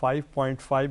5.5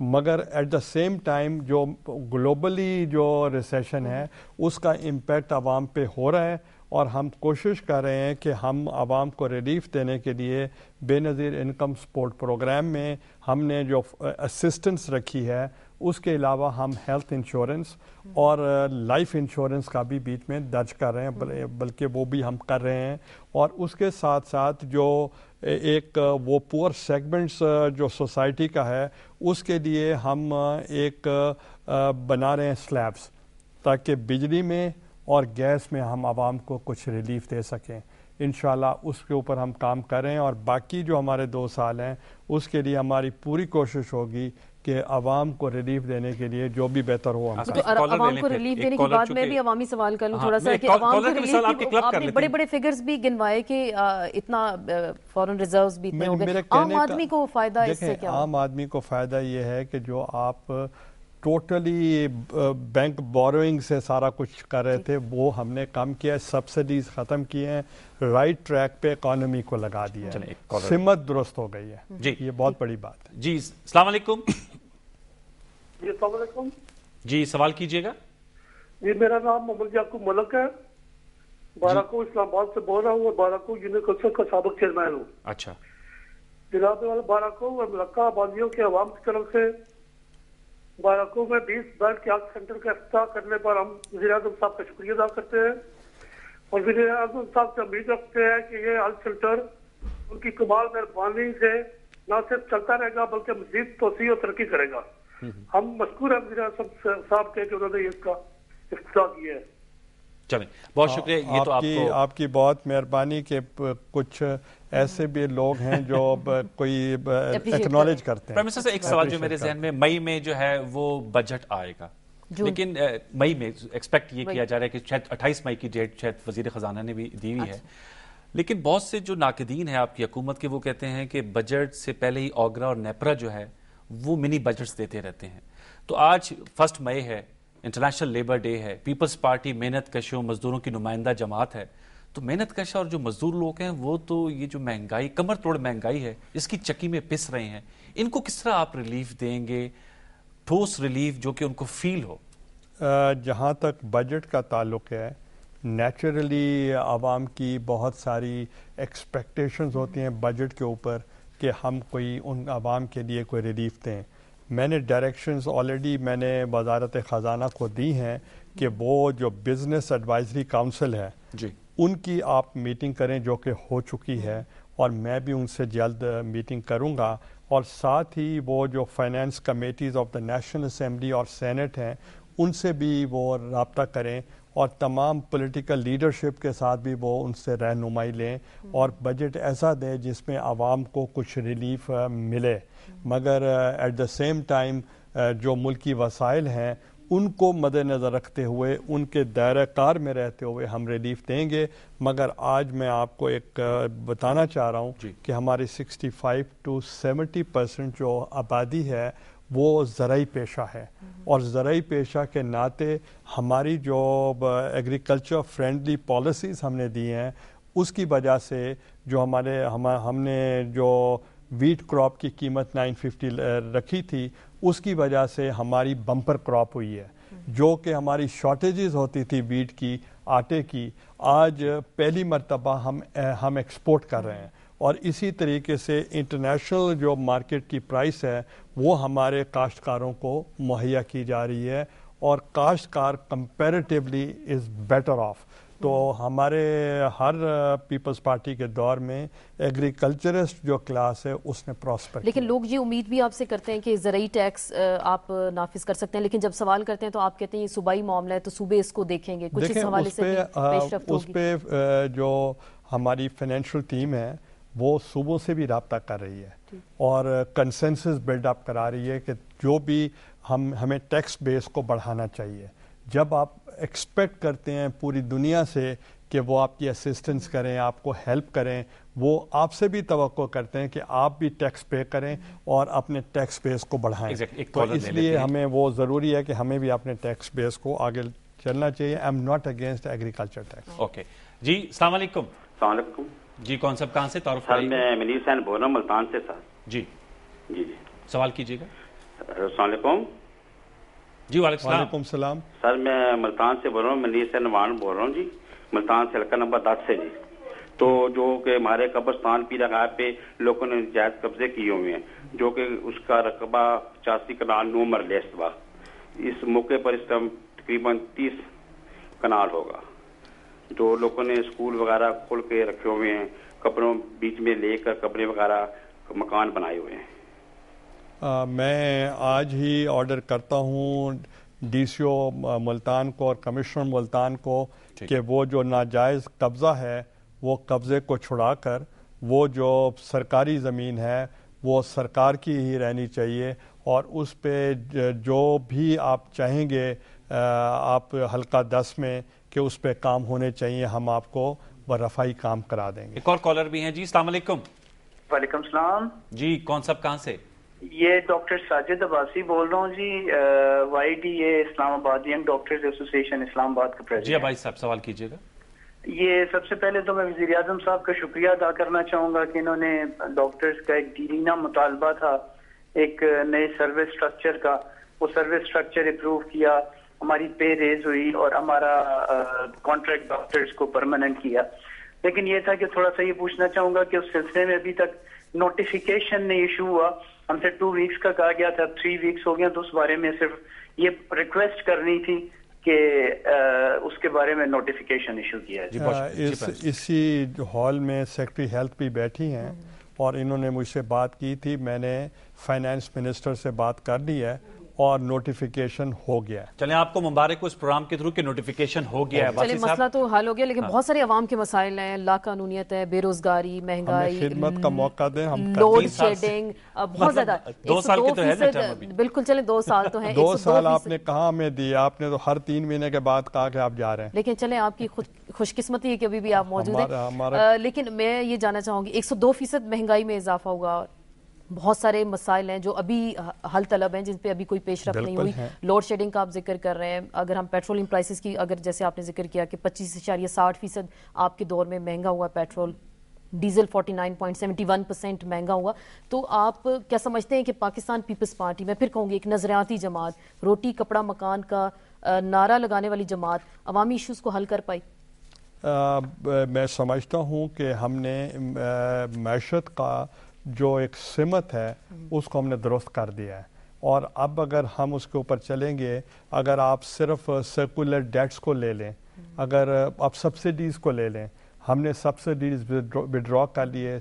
مگر at the same time جو globally جو ریسیشن ہے اس کا امپیکٹ عوام پہ ہو رہا ہے، اور ہم کوشش کر رہے ہیں کہ ہم عوام کو ریلیف دینے کے لیے بے نظیر انکم سپورٹ پروگرام میں ہم نے جو اسسٹنس رکھی ہے، اس کے علاوہ ہم ہیلتھ انشورنس اور لائف انشورنس کا بھی بیچ میں درج کر رہے ہیں، بلکہ وہ بھی ہم کر رہے ہیں. اور اس کے ساتھ ساتھ جو ایک وہ پور سیگمنٹس جو سوسائٹی کا ہے، اس کے لیے ہم ایک بنا رہے ہیں سلیبس، تاکہ بجلی میں اور گیس میں ہم عوام کو کچھ ریلیف دے سکیں. انشاءاللہ اس کے اوپر ہم کام کریں، اور باقی جو ہمارے 2 سال ہیں اس کے لیے ہماری پوری کوشش ہوگی کہ عوام کو ریلیف دینے کے لیے جو بھی بہتر ہو ہم کریں. عوام کو ریلیف دینے کے بعد میں بھی عوامی سوال کر لوں تھوڑا سا کہ عوام کو ریلیف آپ نے بڑے بڑے فگرز بھی گنوائے کہ اتنا فورن ریزروز بھی اتنے ہو گئے، عام آدمی کو فائدہ اس سے کیا؟ عام آدمی کو فائدہ یہ ہے کہ جو آپ ٹوٹلی بینک بوروئنگ سے سارا کچھ کر رہے تھے وہ ہم نے کم کیا ہے، سبسڈیز ختم کیے ہیں، رائٹ ٹریک پہ اکانومی کو لگا دیا ہے، سمت درست ہو گئی ہے. جی یہ بہت بڑی بات ہے. جی السلام علیکم. جی السلام علیکم. جی سوال کیجیے گا. جی میرا نام محمد یعقوب ملک ہے، باراکو اسلام آباد سے بول رہا ہوں، اور باراکو یونیورسٹی کا سابق چیئرمین ہوں. اچھا جناب والا باراکو اور ملکہ آبادیوں کے عوام کی طرف سے باراکو میں 20 بیڈ کے ہیلتھ سینٹر کا افتتاح کرنے پر ہم وزیر اعظم صاحب کا شکریہ ادا کرتے ہیں، اور وزیر اعظم صاحب سے امید رکھتے ہیں کہ یہ ہیلتھ سینٹر ان کی کمال مہربانی سے نہ صرف چلتا رہے گا بلکہ مزید توسیع اور ترقی کرے گا. ہم مشکور ہیں وزیر اعظم صاحب کے کہ انہوں نے اس کا افتتاح کیا ہے. چلیں بہت شکریہ. یہ تو آپ کی بہت مہربانی کہ کچھ ایسے بھی لوگ ہیں جو کوئی ایکنالج کرتے ہیں. پرائم منسٹر سے ایک سوال جو میرے ذہن میں، مئی میں جو ہے وہ بجٹ آئے گا، لیکن مئی میں ایکسپیکٹ یہ کیا جا رہا ہے کہ شاید 28 مئی کی ڈیٹ شاید وزیر خزانہ نے بھی دی ہوئی ہے، لیکن بہت سے جو ناقدین ہیں آپ کی حکومت کے وہ کہتے ہیں کہ بجٹ سے پہلے ہی اوگرا اور نیپرا جو ہے وہ منی بجٹس دیتے رہتے ہیں. تو آج 1 مئی ہے، انٹرنیشنل لیبر ڈے ہے، پیپلز پارٹی محنت کشوں مزدوروں کی نمائندہ جماعت ہے، تو محنت کش اور جو مزدور لوگ ہیں وہ تو یہ جو مہنگائی، کمر توڑ مہنگائی ہے، اس کی چکی میں پس رہے ہیں. ان کو کس طرح آپ ریلیف دیں گے، ٹھوس ریلیف جو کہ ان کو فیل ہو؟ جہاں تک بجٹ کا تعلق ہے، نیچرلی عوام کی بہت ساری ایکسپیکٹیشنز ہوتی ہیں بجٹ کے اوپر کہ ہم کوئی ان عوام کے لیے کوئی ریلیف دیں. میں نے ڈائریکشنز آلریڈی میں نے وزارت خزانہ کو دی ہیں کہ وہ جو بزنس ایڈوائزری کاؤنسل ہے جی ان کی آپ میٹنگ کریں، جو کہ ہو چکی ہے، اور میں بھی ان سے جلد میٹنگ کروں گا. اور ساتھ ہی وہ جو finance committees of the national assembly اور سینٹ ہیں ان سے بھی وہ رابطہ کریں، اور تمام پولیٹیکل لیڈرشپ کے ساتھ بھی وہ ان سے رہنمائی لیں، اور بجٹ ایسا دیں جس میں عوام کو کچھ ریلیف ملے. مگر ایٹ دا سیم ٹائم جو ملکی وسائل ہیں ان کو مد نظر رکھتے ہوئے، ان کے دائرہ کار میں رہتے ہوئے ہم ریلیف دیں گے. مگر آج میں آپ کو ایک بتانا چاہ رہا ہوں کہ ہماری 65 to 70% جو آبادی ہے وہ زرعی پیشہ ہے، اور زرعی پیشہ کے ناطے ہماری جو ایگریکلچر فرینڈلی پالیسیز ہم نے دی ہیں اس کی وجہ سے جو ہم نے جو ویٹ کراپ کی قیمت 950 رکھی تھی اس کی وجہ سے ہماری بمپر کراپ ہوئی ہے. جو کہ ہماری شارٹیجز ہوتی تھی ویٹ کی، آٹے کی، آج پہلی مرتبہ ہم ایکسپورٹ کر رہے ہیں. اور اسی طریقے سے انٹرنیشنل جو مارکیٹ کی پرائس ہے وہ ہمارے کاشتکاروں کو مہیا کی جا رہی ہے، اور کاشتکار کمپیریٹیولی از بیٹر آف. تو ہمارے ہر پیپلز پارٹی کے دور میں ایگریکلچرسٹ جو کلاس ہے اس نے پراسپر. لیکن لوگ یہ امید بھی آپ سے کرتے ہیں کہ زرعی ٹیکس آپ نافذ کر سکتے ہیں، لیکن جب سوال کرتے ہیں تو آپ کہتے ہیں یہ صوبائی معاملہ ہے تو صوبے اس کو دیکھیں گے. کچھ اس حوالے سے پیش رفت ہوگی؟ اس پہ جو ہماری فائنینشیل ٹیم ہے وہ صوبوں سے بھی رابطہ کر رہی ہے اور کنسنسس بلڈ اپ کرا رہی ہے کہ جو بھی ہمیں ٹیکس بیس کو بڑھانا چاہیے. جب آپ ایکسپیکٹ کرتے ہیں پوری دنیا سے کہ وہ آپ کی اسسٹنس کریں، آپ کو ہیلپ کریں، وہ آپ سے بھی توقع کرتے ہیں کہ آپ بھی ٹیکس پے کریں اور اپنے ٹیکس بیس کو بڑھائیں. تو اس لیے ہمیں وہ ضروری ہے کہ ہمیں بھی اپنے ٹیکس بیس کو آگے چلنا چاہیے. I am not against agriculture tax. Okay جی السلام علیکم. السلام علیکم جی کون صاحب کہاں سے تعارف سر؟ میں منیر حسین بول رہا ہوں ملتان سے سر. جی جی سوال کیجیے گا. السلام علیکم جی وعلیکم وعلیکم السلام سر، میں ملتان سے بول رہا ہوں، منیر سے نوان بول رہا ہوں جی، ملتان سے حلقہ نمبر 10 سے جی. تو جو کہ ہمارے قبرستان پیر گاہ پہ لوگوں نے جائز قبضے کیے ہوئے ہیں، جو کہ اس کا رقبہ 85 کنال 9 مرلے استوا. اس موقع پر اس ٹائم تقریباً 30 کنال ہوگا. جو لوگوں نے اسکول وغیرہ کھول کے رکھے ہوئے ہیں، قبروں بیچ میں لے کر قبریں وغیرہ مکان بنائے ہوئے ہیں. میں آج ہی آرڈر کرتا ہوں ڈی سی او ملتان کو اور کمشنر ملتان کو کہ وہ جو ناجائز قبضہ ہے وہ قبضے کو چھڑا کر وہ جو سرکاری زمین ہے وہ سرکار کی ہی رہنی چاہیے، اور اس پہ جو بھی آپ چاہیں گے آپ حلقہ 10 میں کہ اس پہ کام ہونے چاہیے، ہم آپ کو برفائی کام کرا دیں گے. ایک اور کالر بھی ہیں جی. السلام علیکم. وعلیکم السلام جی کون صاحب کہاں سے؟ یہ ڈاکٹر ساجد عباسی بول رہا ہوں جی، وائی ڈی اے اسلام آباد ینگ ڈاکٹرز ایسوسیشن اسلام آباد کا جی پریزیڈنٹ. بھائی صاحب سوال کیجیے گا. یہ سب سے پہلے تو میں وزیر اعظم صاحب کا شکریہ ادا کرنا چاہوں گا کہ انہوں نے ڈاکٹرز کا ایک دیرینہ مطالبہ تھا ایک نئے سروس اسٹرکچر کا، وہ سروس اسٹرکچر اپروو کیا، ہماری پے ریز ہوئی اور ہمارا کانٹریکٹ ڈاکٹرز کو پرماننٹ کیا. لیکن یہ تھا کہ تھوڑا سا یہ پوچھنا چاہوں گا کہ اس سلسلے میں ابھی تک نوٹیفیکیشن نہیں ایشو ہوا. ہم سے 2 ویکس کا کہا گیا تھا، 3 ویکس ہو گیا، تو اس بارے میں صرف یہ ریکویسٹ کرنی تھی کہ اس کے بارے میں نوٹیفیکیشن ایشو کیا ہے. اسی ہال میں سیکرٹری ہیلتھ بھی بیٹھی ہیں اور انہوں نے مجھ سے بات کی تھی، میں نے فائنانس منسٹر سے بات کر لی ہے اور نوٹیفیکیشن ہو گیا ہے. چلیں آپ کو مبارک ہو اس پروگرام کے تھرو کہ نوٹیفیکیشن ہو گیا ہے. چلیں مسئلہ تو حل ہو گیا، لیکن بہت سارے عوام کے مسائل ہیں، لا قانونیت ہے، بے روزگاری، مہنگائی، خدمت کا موقع دیں، ہم لوڈ شیڈنگ، بہت زیادہ. 2 سال کے تو ہے نا ٹرم ابھی. بالکل چلیں 2 سال تو ہیں. 2 سال آپ نے کہاں ہمیں دیے؟ آپ نے تو ہر 3 مہینے کے بعد کہا کہ آپ جا رہے ہیں. لیکن چلیں آپ کی خوش قسمتی ہے کہ ابھی بھی آپ موجود ہیں. لیکن میں یہ جاننا چاہوں گی 102% مہنگائی میں اضافہ ہوگا، بہت سارے مسائل ہیں جو ابھی حل طلب ہیں، جن پہ ابھی کوئی پیش رفت نہیں ہوئی. لوڈ شیڈنگ کا آپ ذکر کر رہے ہیں. اگر ہم پیٹرولیم پرائسز کی، اگر جیسے آپ نے ذکر کیا کہ 25.60% آپ کے دور میں مہنگا ہوا پیٹرول، ڈیزل 49.71% مہنگا ہوا، تو آپ کیا سمجھتے ہیں کہ پاکستان پیپلز پارٹی، میں پھر کہوں گی ایک نظریاتی جماعت، روٹی کپڑا مکان کا نعرہ لگانے والی جماعت، عوامی ایشوز کو حل کر پائی؟ میں سمجھتا ہوں کہ ہم نے معیشت کا جو ایک سمت ہے اس کو ہم نے درست کر دیا ہے، اور اب اگر ہم اس کے اوپر چلیں گے، اگر آپ صرف سرکولر ڈیٹس کو لے لیں، اگر آپ سبسڈیز کو لے لیں، ہم نے سبسڈیز وڈرا کر لیے.